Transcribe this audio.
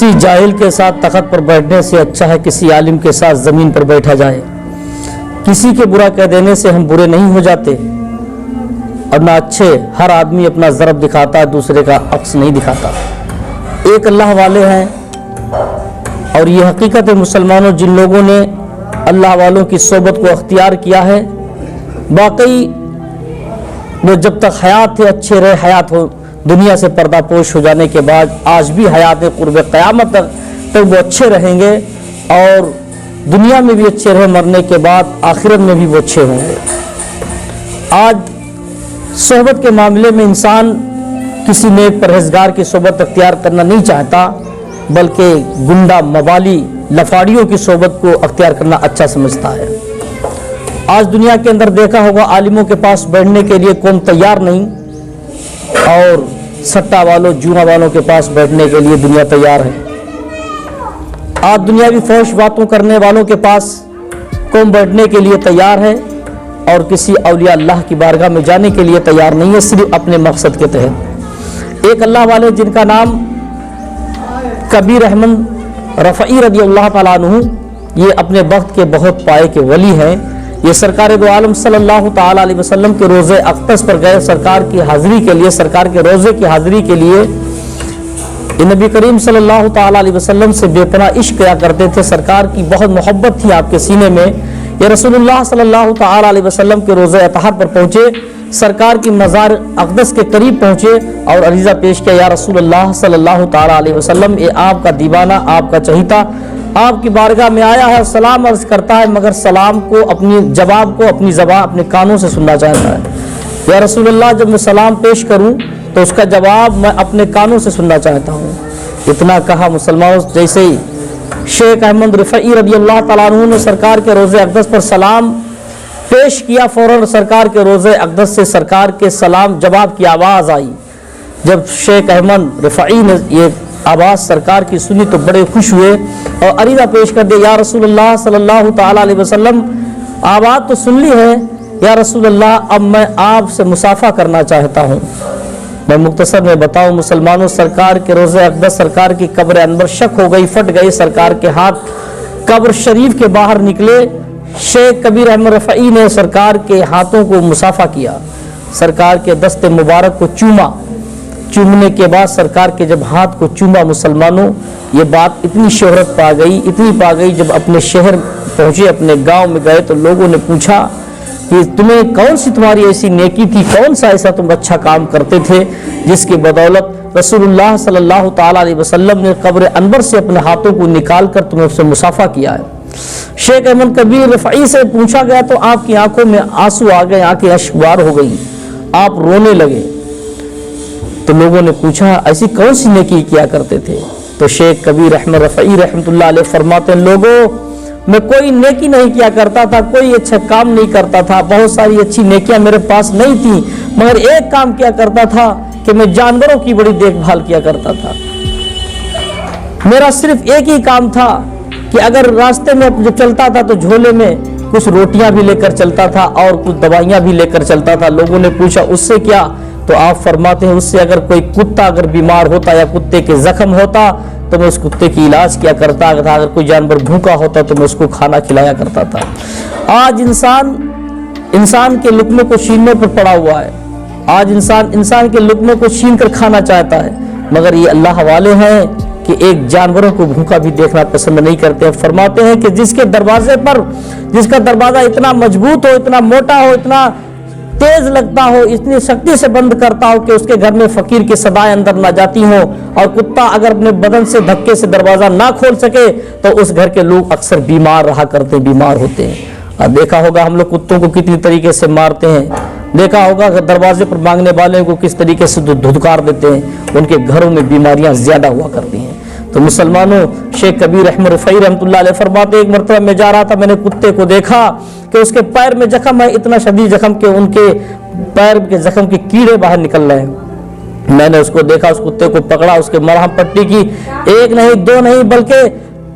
کسی جاہل کے ساتھ تخت پر بیٹھنے سے اچھا ہے کسی عالم کے ساتھ زمین پر بیٹھا جائے۔ کسی کے برا کہہ دینے سے ہم برے نہیں ہو جاتے، اور نہ اچھے۔ ہر آدمی اپنا ضرب دکھاتا ہے، دوسرے کا عکس نہیں دکھاتا۔ ایک اللہ والے ہیں، اور یہ حقیقت ہے مسلمانوں، جن لوگوں نے اللہ والوں کی صحبت کو اختیار کیا ہے، واقعی وہ جب تک حیات تھے اچھے رہے، حیات ہو دنیا سے پردہ پوش ہو جانے کے بعد آج بھی حیات قرب قیامت تک وہ اچھے رہیں گے، اور دنیا میں بھی اچھے رہے، مرنے کے بعد آخرت میں بھی وہ اچھے ہوں گے۔ آج صحبت کے معاملے میں انسان کسی نیک پرہیزگار کی صحبت اختیار کرنا نہیں چاہتا، بلکہ گنڈا موالی لفاڑیوں کی صحبت کو اختیار کرنا اچھا سمجھتا ہے۔ آج دنیا کے اندر دیکھا ہوگا عالموں کے پاس بیٹھنے کے لیے قوم تیار نہیں، اور سٹا والوں جوا والوں کے پاس بیٹھنے کے لیے دنیا تیار ہے۔ آج دنیاوی فحش باتوں کرنے والوں کے پاس قوم بیٹھنے کے لیے تیار ہے، اور کسی اولیاء اللہ کی بارگاہ میں جانے کے لیے تیار نہیں ہے، صرف اپنے مقصد کے تحت۔ ایک اللہ والے جن کا نام کبیر احمد رفعی رضی اللہ تعالیٰ عنہ، یہ اپنے وقت کے بہت پائے کے ولی ہیں۔ یہ سرکار دو عالم صلی اللہ تعالیٰ علیہ وسلم کے روزے اقدس پر گئے سرکار کی حاضری کے لیے، سرکار کے روزے کی حاضری کے لیے۔ یہ نبی کریم صلی اللہ تعالیٰ علیہ وسلم سے بے پناہ عشق کیا کرتے تھے، سرکار کی بہت محبت تھی آپ کے سینے میں۔ یہ رسول اللہ صلی اللہ تعالیٰ علیہ وسلم کے روزے اطہر پر پہنچے، سرکار کی مزار اقدس کے قریب پہنچے اور عریضہ پیش کیا، یا رسول اللہ صلی اللہ تعالیٰ علیہ وسلم، یہ آپ کا دیوانہ، آپ کا چہیتا آپ کی بارگاہ میں آیا ہے، سلام عرض کرتا ہے، مگر سلام کو اپنی جواب کو اپنی زبان اپنے کانوں سے سننا چاہتا ہے۔ یا رسول اللہ، جب میں سلام پیش کروں تو اس کا جواب میں اپنے کانوں سے سننا چاہتا ہوں۔ اتنا کہا مسلمانوں، جیسے ہی شیخ احمد رفعی رضی اللہ تعالیٰ عنہ نے سرکار کے روزے اقدس پر سلام پیش کیا، فوراً سرکار کے روزے اقدس سے سرکار کے سلام جواب کی آواز آئی۔ جب شیخ احمد رفعی نے یہ آواز سرکار کی سنی تو بڑے خوش ہوئے اور عریضہ پیش کر دیا، یا رسول اللہ صلی اللہ تعالیٰ علیہ وسلم، آواز تو سن لی ہے، یا رسول اللہ اب میں آپ سے مصافحہ کرنا چاہتا ہوں۔ میں مختصر میں بتاؤں مسلمانوں، سرکار کے روزے اقدس سرکار کی قبر انور شک ہو گئی، پھٹ گئی، سرکار کے ہاتھ قبر شریف کے باہر نکلے۔ شیخ کبیر احمد رفعی نے سرکار کے ہاتھوں کو مصافحہ کیا، سرکار کے دست مبارک کو چوما۔ چومنے کے بعد سرکار کے جب ہاتھ کو چوما مسلمانوں، یہ بات اتنی شہرت پا گئی، اتنی پا گئی، جب اپنے شہر پہنچے، اپنے گاؤں میں گئے تو لوگوں نے پوچھا کہ تمہیں کون سی تمہاری ایسی نیکی تھی، کون سا ایسا تم اچھا کام کرتے تھے جس کی بدولت رسول اللہ صلی اللہ تعالیٰ علیہ وسلم نے قبر انور سے اپنے ہاتھوں کو نکال کر تمہیں اس سے مصافحہ کیا ہے۔ شیخ احمد کبیر رفعی سے پوچھا گیا تو آپ کی آنکھوں میں آنسو آ گئے، آنکھیں اشکبار ہو گئی، آپ رونے لگے۔ تو لوگوں نے پوچھا ایسی کون سی نیکی کیا کرتے تھے؟ تو شیخ کبیر احمد رفعی رحمۃ اللہ علیہ فرماتے ہیں، لوگوں میں کوئی نیکی نہیں کیا کرتا تھا، کوئی اچھا کام نہیں کرتا تھا، بہت ساری اچھی نیکیاں میرے پاس نہیں تھیں، مگر ایک کام کیا کرتا تھا کہ میں جانوروں کی بڑی دیکھ بھال کیا کرتا تھا۔ میرا صرف ایک ہی کام تھا کہ اگر راستے میں جب چلتا تھا تو جھولے میں کچھ روٹیاں بھی لے کر چلتا تھا اور کچھ دوائیاں بھی لے کر چلتا تھا۔ لوگوں نے پوچھا اس سے کیا؟ تو آپ فرماتے ہیں اس سے اگر کوئی کتا اگر بیمار ہوتا یا کتے کے زخم ہوتا تو میں اس کتے کی علاج کیا کرتا تھا، اگر کوئی جانور بھوکا ہوتا تو میں اس کو کھانا کھلایا کرتا تھا۔ آج انسان کے لقمے کو چھیننے پر پڑا ہوا ہے، آج انسان کے لقمے کو چھین کر کھانا چاہتا ہے، مگر یہ اللہ والے ہیں کہ ایک جانوروں کو بھوکا بھی دیکھنا پسند نہیں کرتے ہیں۔ فرماتے ہیں کہ جس کے دروازے پر، جس کا دروازہ اتنا مضبوط ہو، اتنا موٹا ہو، اتنا تیز لگتا ہو، اتنی سختی سے بند کرتا ہو کہ اس کے گھر میں فقیر کی صدائیں اندر نہ جاتی ہوں، اور کتا اگر اپنے بدن سے دھکے سے دروازہ نہ کھول سکے تو اس گھر کے لوگ اکثر بیمار رہا کرتے ہیں، بیمار ہوتے ہیں۔ اور دیکھا ہوگا ہم لوگ کتوں کو کتنی طریقے سے مارتے ہیں، دیکھا ہوگا کہ دروازے پر مانگنے والے کو کس طریقے سے دھتکار دیتے ہیں، ان کے گھروں میں بیماریاں زیادہ ہوا کرتی ہیں۔ تو مسلمانوں، شیخ کبیر احمد رفعی رحمۃ اللہ علیہ فرماتے ایک مرتبہ میں جا رہا تھا، میں نے کتے کو دیکھا کہ اس کے پیر میں زخم ہے، اتنا شدید زخم کہ ان کے پیر کے زخم کے کیڑے باہر نکل رہے ہیں۔ میں نے اس کو دیکھا، اس کتے کو پکڑا، اس کے مرہم پٹی کی، ایک نہیں دو نہیں بلکہ